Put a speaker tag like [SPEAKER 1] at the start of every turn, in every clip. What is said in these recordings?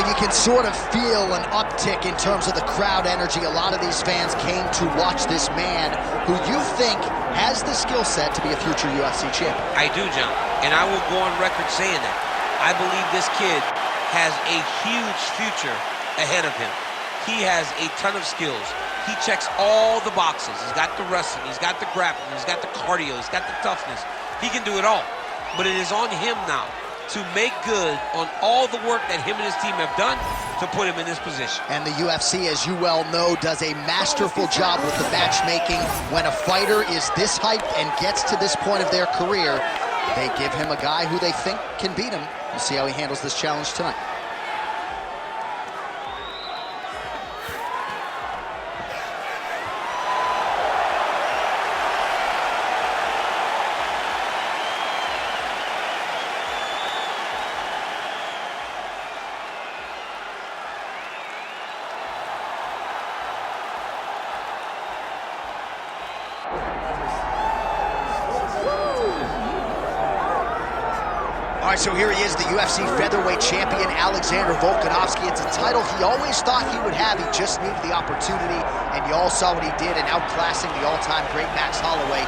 [SPEAKER 1] you can sort of feel an uptick in terms of the crowd energy. A lot of these fans came to watch this man who you think has the skill set to be a future UFC champion.
[SPEAKER 2] I do, John, and I will go on record saying that. I believe this kid has a huge future ahead of him. He has a ton of skills. He checks all the boxes. He's got the wrestling, he's got the grappling, he's got the cardio, he's got the toughness. He can do it all. But it is on him now to make good on all the work that him and his team have done to put him in this position.
[SPEAKER 1] And the UFC, as you well know, does a masterful job with the matchmaking. When a fighter is this hyped and gets to this point of their career, they give him a guy who they think can beat him. We'll see how he handles this challenge tonight. All right, so here he is, the UFC featherweight champion, Alexander Volkanovski. It's a title he always thought he would have. He just needed the opportunity, and you all saw what he did in outclassing the all-time great Max Holloway.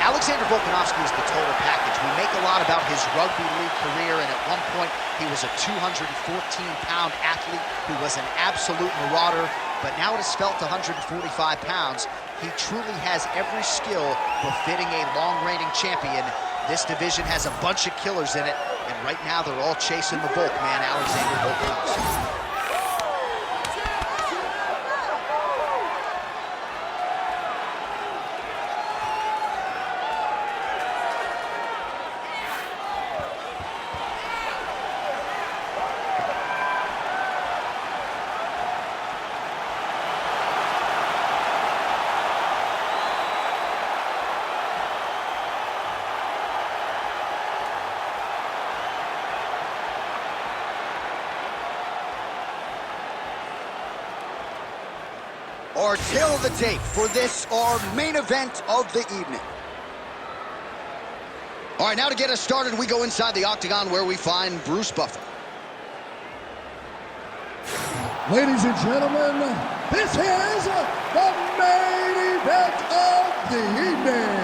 [SPEAKER 1] Alexander Volkanovski is the total package. We make a lot about his rugby league career, and at one point, he was a 214-pound athlete who was an absolute marauder, but now at his felt 145 pounds, he truly has every skill befitting a long-reigning champion. This division has a bunch of killers in it, and right now they're all chasing the Volk man, Alexander Volkanovski. Our tail of the tape for this, our main event of the evening. All right, now to get us started, we go inside the octagon where we find Bruce Buffer.
[SPEAKER 3] Ladies and gentlemen, this is the main event of the evening.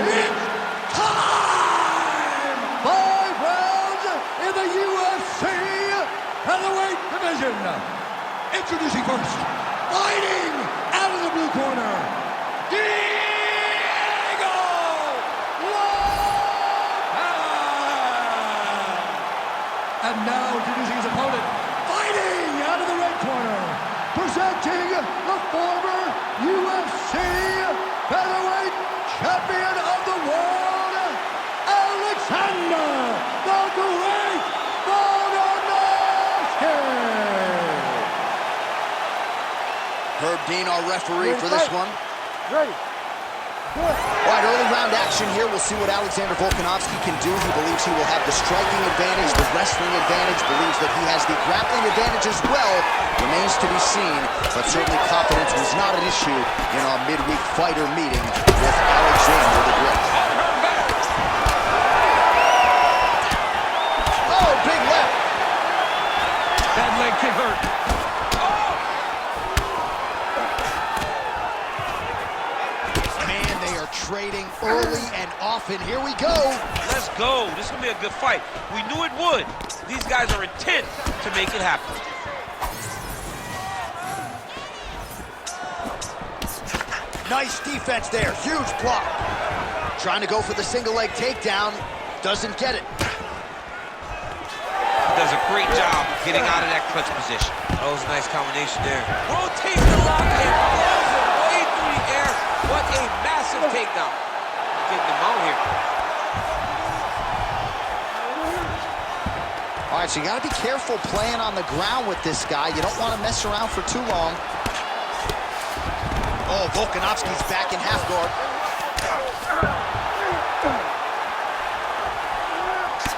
[SPEAKER 3] It's time! 5 rounds in the UFC featherweight division. Introducing first, fighting out of the blue corner, Diego Lopes. And now introducing his opponent, fighting out of the red corner, presenting the former UFC featherweight champion of the world, Alexander the Great Volkanovski.
[SPEAKER 1] Herb Dean, our referee for this one.
[SPEAKER 3] Ready.
[SPEAKER 1] All right, early round action here. We'll see what Alexander Volkanovski can do. He believes he will have the striking advantage, the wrestling advantage, believes that he has the grappling advantage as well. Remains to be seen, but certainly confidence was not an issue in our midweek fighter meeting with Alexander the Great. Oh, big left.
[SPEAKER 2] That leg kick hurt.
[SPEAKER 1] Trading early and often. Here we go.
[SPEAKER 2] Let's go. This is going to be a good fight. We knew it would. These guys are intent to make it happen.
[SPEAKER 1] Nice defense there. Huge block. Trying to go for the single leg takedown. Doesn't get it.
[SPEAKER 2] Does a great job getting out of that clutch position. That was a nice combination there. Rotates the lock and blows it way through the air. What a massive takedown. Getting him out here.
[SPEAKER 1] All right, so you got to be careful playing on the ground with this guy. You don't want to mess around for too long. Oh, Volkanovski's back in half guard.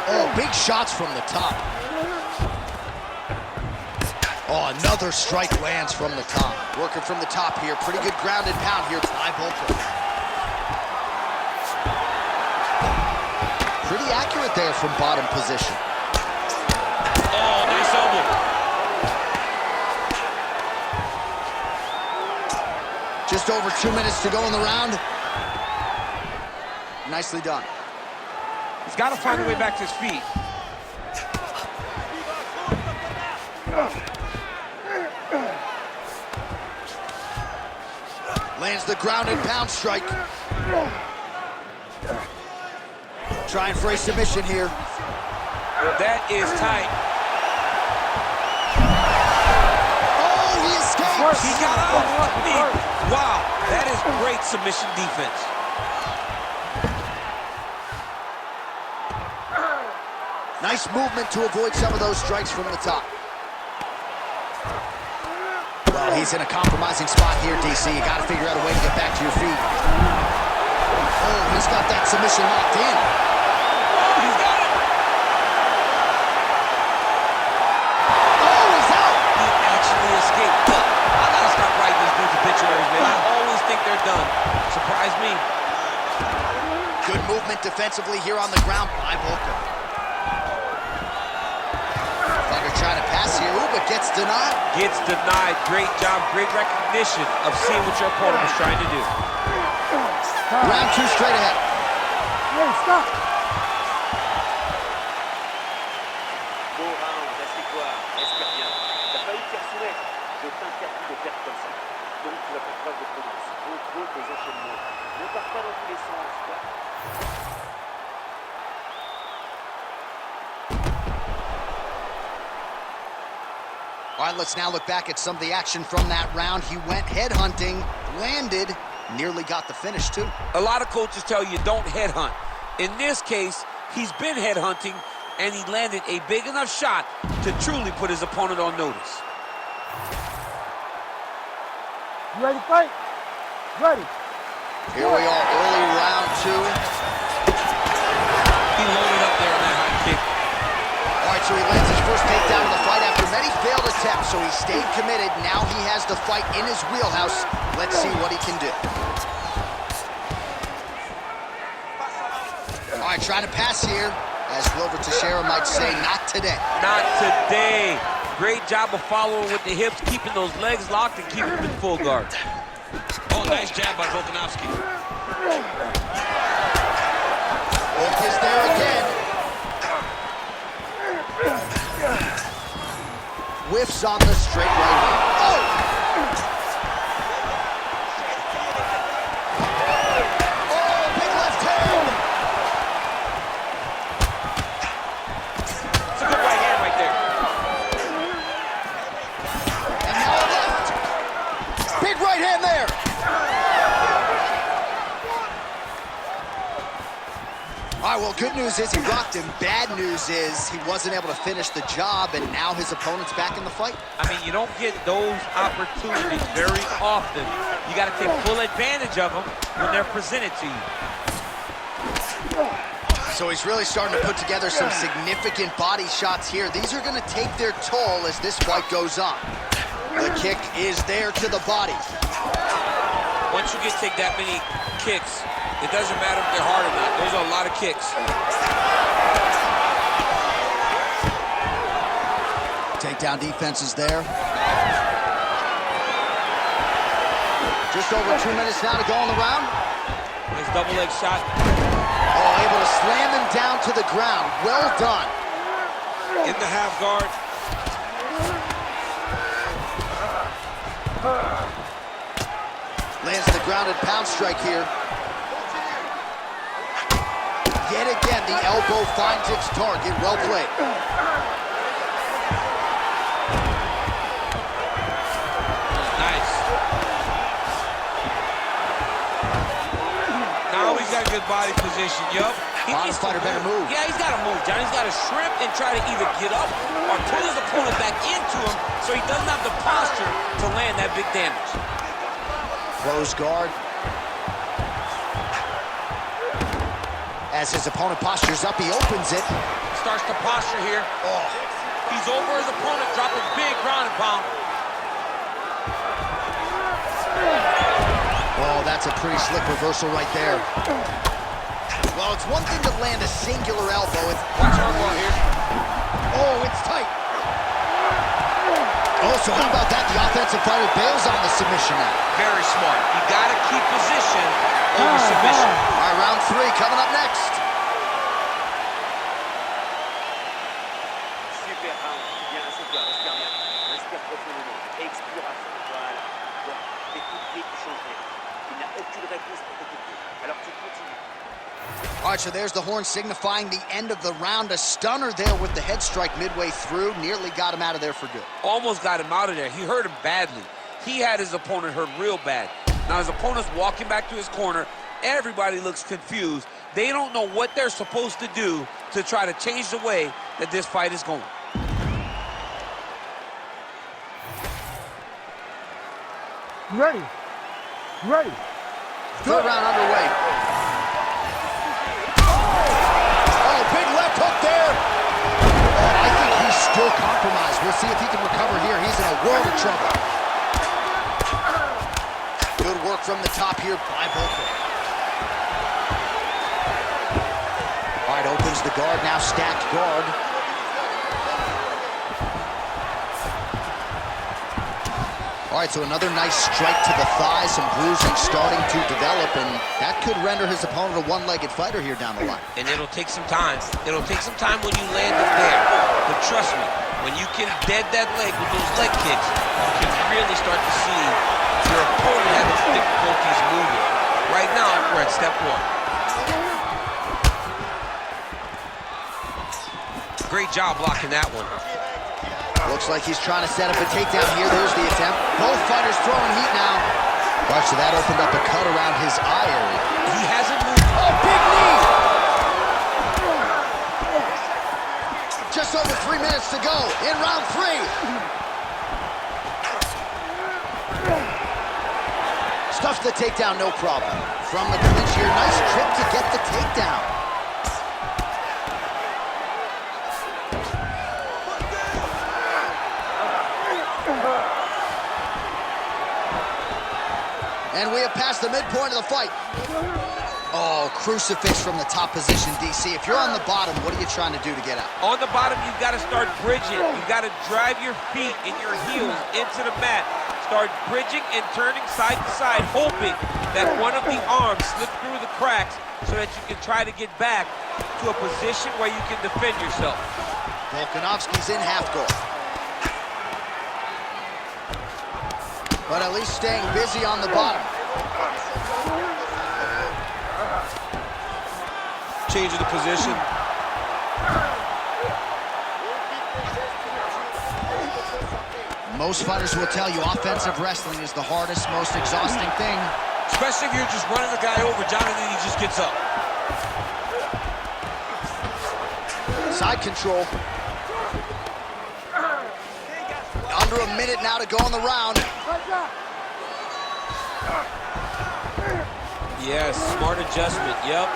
[SPEAKER 1] Oh, big shots from the top. Oh, another strike lands from the top. Working from the top here. Pretty good ground and pound here by Volkanovski. Pretty good there from bottom position.
[SPEAKER 2] Oh, nice elbow.
[SPEAKER 1] Just over 2 minutes to go in the round. Nicely done.
[SPEAKER 2] He's got to find a way back to his feet.
[SPEAKER 1] Lands the ground and pound strike. Trying for a submission here.
[SPEAKER 2] That is tight.
[SPEAKER 1] Oh, he escapes!
[SPEAKER 2] He got out. Wow, that is great submission defense.
[SPEAKER 1] Nice movement to avoid some of those strikes from the top. Well, he's in a compromising spot here, DC. You got to figure out a way to get back to your feet. Oh, he's got that submission locked in.
[SPEAKER 2] Oh, he's got it.
[SPEAKER 1] Oh, he's out.
[SPEAKER 2] He actually escaped. But I got to stop writing these dudes obituaries, man. I always think they're done. Surprise me.
[SPEAKER 1] Good movement defensively here on the ground by Volka. Trying to pass here, ooh, but gets denied.
[SPEAKER 2] Gets denied. Great job, great recognition of seeing what your opponent was trying to do.
[SPEAKER 1] Round 2 straight ahead.
[SPEAKER 3] Hey, stop.
[SPEAKER 4] Beau round, assieds-toi, respire bien. T'as pas eu de faire soumettre. Je t'interdis de perdre comme ça. Donc tu vas faire preuve de prudence. Contrôle tes enchaînements. Ne pars pas dans tous les sens, quoi.
[SPEAKER 1] All right, let's now look back at some of the action from that round. He went headhunting, landed, nearly got the finish too.
[SPEAKER 2] A lot of coaches tell you don't headhunt. In this case, he's been headhunting, and he landed a big enough shot to truly put his opponent on notice.
[SPEAKER 3] You ready to fight? Ready.
[SPEAKER 1] Here we are, early round 2.
[SPEAKER 2] He loaded up there on that high kick.
[SPEAKER 1] All right, so he lands his first takedown of the fight after many failed attempts, so he stayed committed. Now he has the fight in his wheelhouse. Let's see what he can do. All right, trying to pass here. As Glover Teixeira might say, not today.
[SPEAKER 2] Not today. Great job of following with the hips, keeping those legs locked and keeping them in full guard. Oh, nice jab by Volkanovski.
[SPEAKER 1] Volk is there again. Whiffs on the straight right hand. Oh! Oh, big left hand!
[SPEAKER 2] It's a good right hand right there.
[SPEAKER 1] And now a left. Big right hand there. All right, well, good news is he rocked him. Bad news is he wasn't able to finish the job, and now his opponent's back in the fight.
[SPEAKER 2] I mean, you don't get those opportunities very often. You got to take full advantage of them when they're presented to you.
[SPEAKER 1] So he's really starting to put together some significant body shots here. These are going to take their toll as this fight goes on. The kick is there to the body.
[SPEAKER 2] Once you take that many kicks, it doesn't matter if they're hard or not. Those are a lot of kicks.
[SPEAKER 1] Takedown defense is there. Just over 2 minutes now to go in the round.
[SPEAKER 2] Nice double leg shot.
[SPEAKER 1] Oh, able to slam him down to the ground. Well done.
[SPEAKER 2] In the half guard.
[SPEAKER 1] Lands the grounded pound strike here. Yet again, the elbow finds its target. Well played.
[SPEAKER 2] Nice. Now he's got a good body position. Yup.
[SPEAKER 1] Bottom fighter better move.
[SPEAKER 2] Yeah, he's got to move, John. He's got to shrimp and try to either get up or pull his opponent back into him so he doesn't have the posture to land that big damage.
[SPEAKER 1] Close guard. As his opponent postures up, he opens it.
[SPEAKER 2] Starts to posture here.
[SPEAKER 1] Oh.
[SPEAKER 2] He's over his opponent, dropping big ground and pound.
[SPEAKER 1] Oh, that's a pretty slick reversal right there. Well, it's one thing to land a singular elbow.
[SPEAKER 2] Watch elbow here.
[SPEAKER 1] Oh, it's tight. Oh, so how about that? The offensive fighter bails on the submission now.
[SPEAKER 2] Very smart. You got to keep position over submission.
[SPEAKER 1] All right, round 3 coming up next.
[SPEAKER 4] Super round. Bien, respire bien. Respire profondément. Expire à fond. Voilà. Donc, tes coups de pied qui changent rien. Il n'y a aucune réponse pour tes coups de pied. Alors tu continues.
[SPEAKER 1] All right, so there's the horn signifying the end of the round. A stunner there with the head strike midway through. Nearly got him out of there for good.
[SPEAKER 2] Almost got him out of there. He hurt him badly. He had his opponent hurt real bad. Now his opponent's walking back to his corner. Everybody looks confused. They don't know what they're supposed to do to try to change the way that this fight is going.
[SPEAKER 3] Ready. Ready.
[SPEAKER 1] Third round underway. Oh, big left hook there. Oh, I think he's still compromised. We'll see if he can recover here. He's in a world of trouble. Good work from the top here by Volkanovski. All right, opens the guard, now stacked guard. All right, so another nice strike to the thigh, some bruising starting to develop, and that could render his opponent a one-legged fighter here down the line.
[SPEAKER 2] And it'll take some time. It'll take some time when you land it there. But trust me, when you can dead that leg with those leg kicks, you can really start to see your opponent having difficulties moving. Right now, we're at step 1. Great job blocking that one.
[SPEAKER 1] Looks like he's trying to set up a takedown here. There's the attempt. Both fighters throwing heat now. All right, so that opened up a cut around his eye area.
[SPEAKER 2] He hasn't moved.
[SPEAKER 1] Oh, big knee! Just over 3 minutes to go in round 3. Stuffs the takedown, no problem. From the clinch here, nice trip to get the takedown. And we have passed the midpoint of the fight. Oh, crucifix from the top position, DC. If you're on the bottom, what are you trying to do to get out?
[SPEAKER 2] On the bottom, you've got to start bridging. You've got to drive your feet and your heels into the mat. Start bridging and turning side to side, hoping that one of the arms slips through the cracks so that you can try to get back to a position where you can defend yourself.
[SPEAKER 1] Volkanovski's in half guard. But at least staying busy on the bottom.
[SPEAKER 2] Change of the position.
[SPEAKER 1] Most fighters will tell you offensive wrestling is the hardest, most exhausting thing.
[SPEAKER 2] Especially if you're just running the guy over, Jonathan, he just gets up.
[SPEAKER 1] Side control. Under a minute now to go in the round.
[SPEAKER 2] Yes, smart adjustment, yep.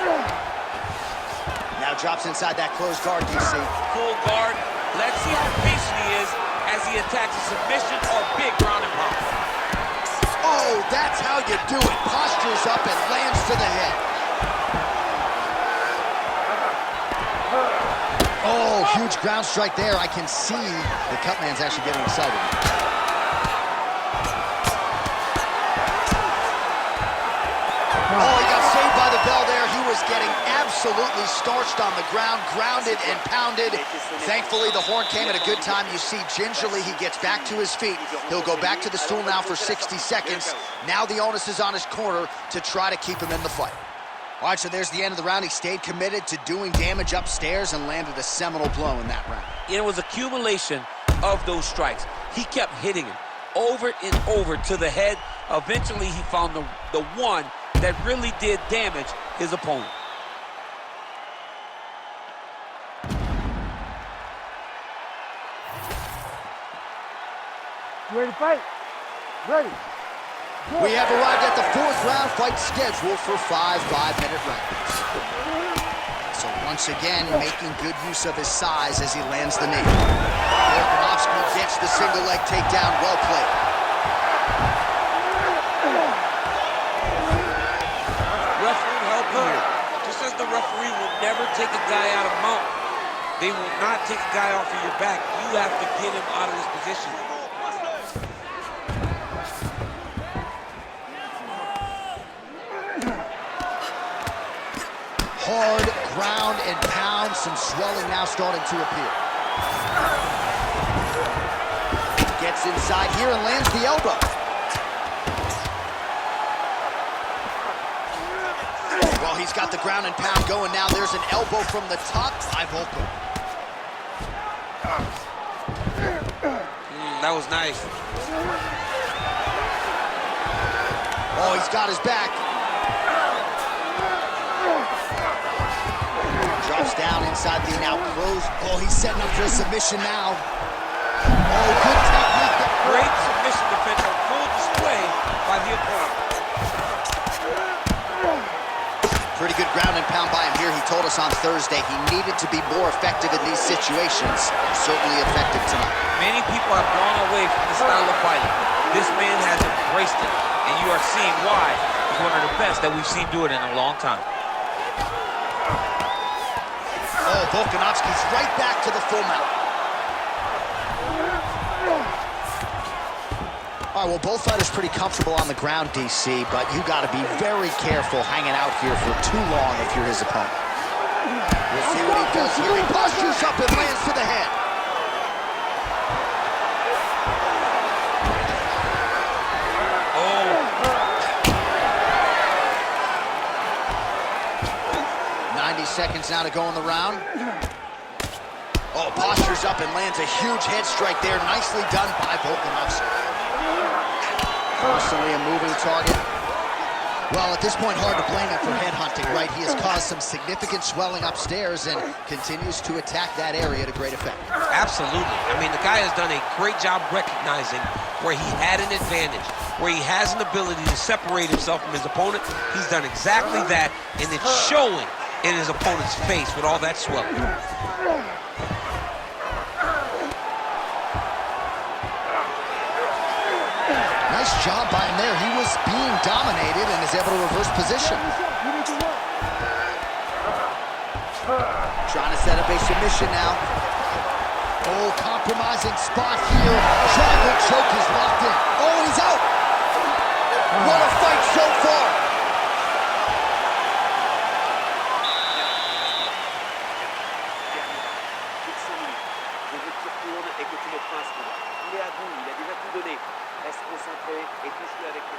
[SPEAKER 1] Now drops inside that closed guard, DC.
[SPEAKER 2] Full guard. Let's see how patient he is as he attacks a submission or big ground and pound.
[SPEAKER 1] Oh, that's how you do it. Postures up and lands to the head. Oh, huge ground strike there. I can see the cut man's actually getting excited. Oh, he got saved by the bell there. He was getting absolutely starched on the ground, grounded and pounded. Thankfully, the horn came at a good time. You see, gingerly, he gets back to his feet. He'll go back to the stool now for 60 seconds. Now the onus is on his corner to try to keep him in the fight. All right, so there's the end of the round. He stayed committed to doing damage upstairs and landed a seminal blow in that round.
[SPEAKER 2] It was accumulation of those strikes. He kept hitting him over and over to the head. Eventually, he found the one that really did damage his opponent.
[SPEAKER 3] Ready to fight? Ready.
[SPEAKER 1] We have arrived at the 4th round fight scheduled for 5 5-minute rounds. So once again, making good use of his size as he lands the knee. Volkanovski gets the single leg takedown, well played.
[SPEAKER 2] Referee help here. Just as the the referee will never take a guy out of mount. They will not take a guy off of your back. You have to get him out of this position.
[SPEAKER 1] Hard ground and pound. Some swelling now starting to appear. Gets inside here and lands the elbow. Well, he's got the ground and pound going now. There's an elbow from the top by Volko.
[SPEAKER 2] That was nice.
[SPEAKER 1] Oh, he's got his back. Drops down inside the now closed. Oh, he's setting up for a submission now. Oh, good technique.
[SPEAKER 2] Great submission defense on full display by the opponent.
[SPEAKER 1] Pretty good ground and pound by him here. He told us on Thursday he needed to be more effective in these situations. Certainly effective tonight.
[SPEAKER 2] Many people have gone away from this style of fighting. This man has embraced it, and you are seeing why he's one of the best that we've seen do it in a long time.
[SPEAKER 1] Oh, Volkanovski's right back to the full mount. All right, well, both fighters pretty comfortable on the ground, DC, but you got to be very careful hanging out here for too long if you're his opponent. We'll see what he does here. He postures up and lands to the head.
[SPEAKER 2] Oh.
[SPEAKER 1] 90 seconds now to go in the round. Oh, postures up and lands a huge head strike there. Nicely done by Volkanovski. Constantly a moving target. Well, at this point, hard to blame him for headhunting, right? He has caused some significant swelling upstairs and continues to attack that area to great effect.
[SPEAKER 2] Absolutely. I mean, the guy has done a great job recognizing where he had an advantage, where he has an ability to separate himself from his opponent. He's done exactly that, and it's showing in his opponent's face with all that swelling.
[SPEAKER 1] Nice job by him there. He was being dominated and is able to reverse position. Trying to set up a submission now. Oh, compromising spot here. Triangle choke is locked in. Oh, he's out. What a fight so far.
[SPEAKER 4] Je veux que tu retournes et que tu me fasses combat. Il est à bout, il a déjà tout donné. Reste concentré et touche-le avec le...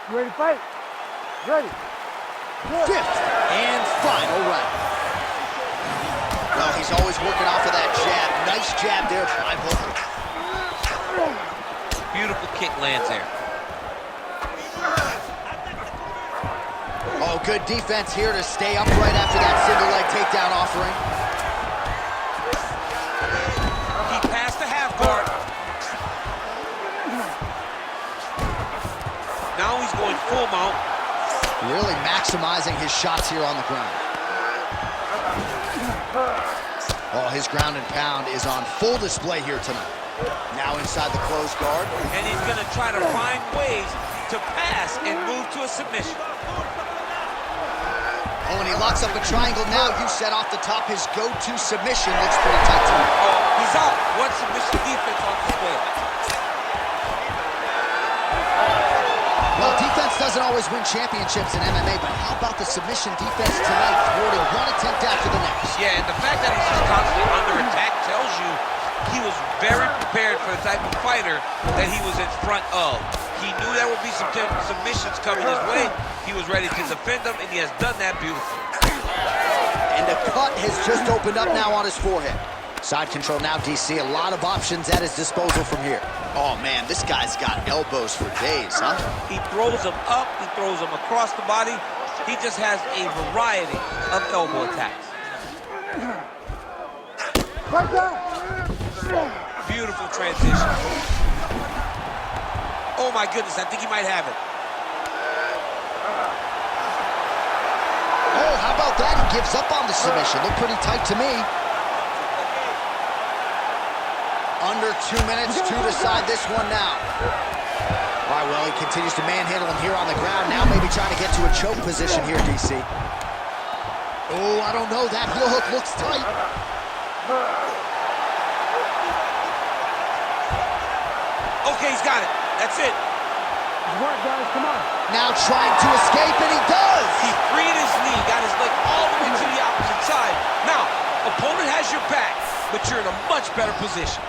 [SPEAKER 3] You ready to fight? Ready. Good.
[SPEAKER 1] Fifth and final round. Well, he's always working off of that jab. Nice jab there by Volko.
[SPEAKER 2] Beautiful kick lands there.
[SPEAKER 1] Oh, good defense here to stay upright after that single leg takedown offering.
[SPEAKER 2] He passed the half guard. Now he's going full mount.
[SPEAKER 1] Really maximizing his shots here on the ground. Oh, his ground and pound is on full display here tonight. Now inside the closed guard.
[SPEAKER 2] And he's going to try to find ways to pass and move to a submission.
[SPEAKER 1] Oh, and he locks up a triangle now. You set off the top his go-to submission. Looks pretty tight to me.
[SPEAKER 2] Oh, he's out. What submission defense on display?
[SPEAKER 1] Well, defense doesn't always win championships in MMA, but how about the submission defense tonight, thwarting one attempt after the next?
[SPEAKER 2] Yeah, and the fact that he's just constantly under attack tells you he was very prepared for the type of fighter that he was in front of. He knew there would be some submissions coming his way. He was ready to defend them, and he has done that beautifully.
[SPEAKER 1] And the cut has just opened up now on his forehead. Side control now, DC. A lot of options at his disposal from here. Oh, man, this guy's got elbows for days, huh?
[SPEAKER 2] He throws them up. He throws them across the body. He just has a variety of elbow attacks.
[SPEAKER 3] Right down.
[SPEAKER 2] Beautiful transition. Oh, my goodness, I think he might have it.
[SPEAKER 1] Oh, how about that? He gives up on the submission. Looked pretty tight to me. Under 2 minutes to decide this one now. All right, well, he continues to manhandle him here on the ground. Now maybe trying to get to a choke position here, DC. Oh, I don't know. That heel hook looks tight.
[SPEAKER 2] Okay, he's got it. That's it.
[SPEAKER 3] Good work, guys. Come on.
[SPEAKER 1] Now trying to escape, and he does.
[SPEAKER 2] He freed his knee, got his leg all the way to the opposite side. Now, opponent has your back, but you're in a much better position.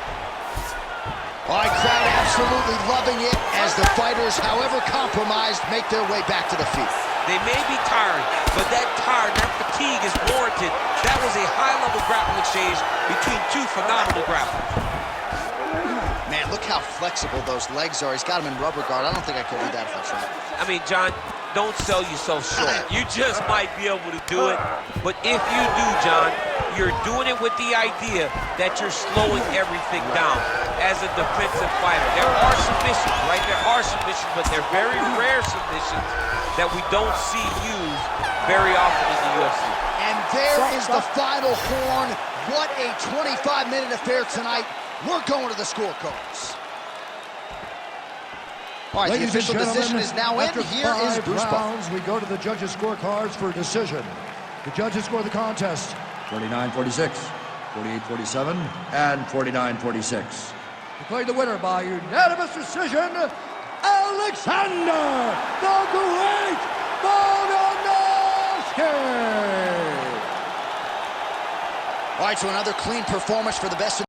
[SPEAKER 1] All right, crowd absolutely loving it as the fighters, however compromised, make their way back to the feet.
[SPEAKER 2] They may be tired, but that fatigue is warranted. That was a high-level grappling exchange between two phenomenal grapplers.
[SPEAKER 1] Man, look how flexible those legs are. He's got them in rubber guard. I don't think I could do that if I tried.
[SPEAKER 2] I mean, John, don't sell yourself short. You just might be able to do it, but if you do, John, you're doing it with the idea that you're slowing everything down as a defensive fighter. There are submissions, right? There are submissions, but they're very rare submissions that we don't see used very often in the UFC.
[SPEAKER 1] And there is the final horn. What a 25-minute affair tonight. We're going to the scorecards. All right, the official decision is now in. Here is Bruce
[SPEAKER 3] rounds, we go to the judges' scorecards for decision. The judges score the contest 49-46, 48-47, and 49-46. Declared the winner by unanimous decision, Alexander the Great Volkanovski.
[SPEAKER 1] All right, so another clean performance for the best of